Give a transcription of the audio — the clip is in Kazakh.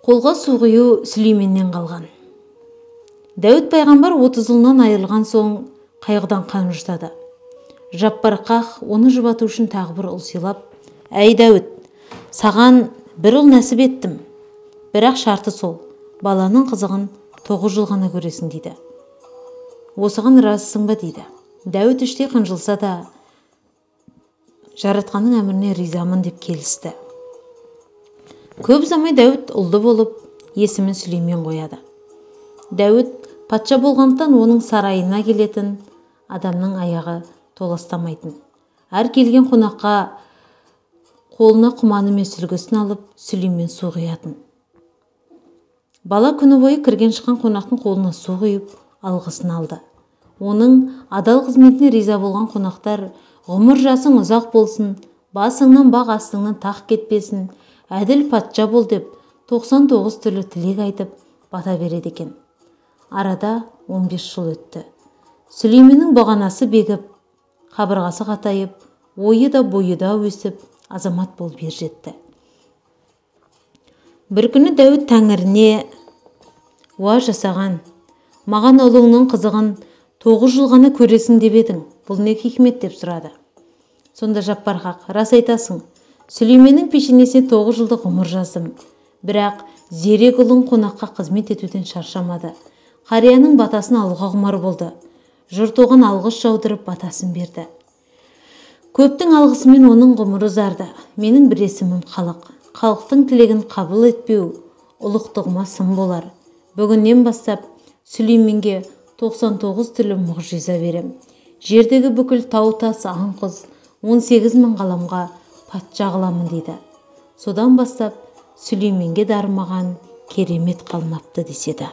Қолға су құю Сүлейменнен қалған. Дәуіт пайғамбар 30 ұлынан айырылған соң қайғыдан қан жұтады. Жаппарқақ оны жұбату үшін тағы бір ұл сыйлап, «Әй Дәуіт, саған бір ұл нәсіп еттім. Бірақ шарты сол, баланың қызығын 9 жыл ғана көресің» дейді. «Осыған разысың ба?» дейді. Дәуіт іштей қынжылса да, жаратқанның әміріне ризамын деп келісті. Көп ұзамай Дәуіт ұлды болып, есімін Сүлеймен қояды. Дәуіт патша болғандықтан оның сарайына келетін адамның аяғы толастамайтын. Әр келген қонаққа қолына құманы мен сүлгісін алып, Сүлеймен су құятын. Бала күні бойы кірген шыққан қонақтың қолына су құйып, алғысын алды. Оның адал қызметіне риза болған қонақтар «Ғұмыр жасың ұзақ болсын, басыңнан бақ астыңнан тақ кетпесін, әділ патша бол» деп 99 түрлі тілек айтып бата береді екен. Арада 15 жыл өтті. Сүлейменнің бағанасы бегіп, қабырғасы қатайып, ойы да бойы да өсіп, азамат болып ер жетті. Бір күні Дәуіт Тәңіріне «Уа жасаған, маған ұлыңның қызығын 9 жыл ғана көресің деп едің, бұл не хикмет?» деп сұрады. Сонда Жаппарқақ: «Рас айтасың, Сүлейменнің пешенесіне 9 жылдық ғұмыр жаздым. Бірақ зерек ұлың қонаққа қызмет етуден шаршамады. Қарияның батасын алуға құмар болды. Жұрт оған алғыс жаудырып батасын берді. Көптің алғысымен оның ғұмыры ұзарды. Менің бір есімім халық. Халықтың тілегін қабыл етпеу ұлықтығыма сын болар. Бүгіннен бастап Сүлейменге 99 түрлі мұғжиза берем. Жердегі бүкіл тау тас аң-құс 18 мың ғаламға патша қыламын» дейді. Содан бастап Сүлейменге дарымаған керемет қалмапты деседі.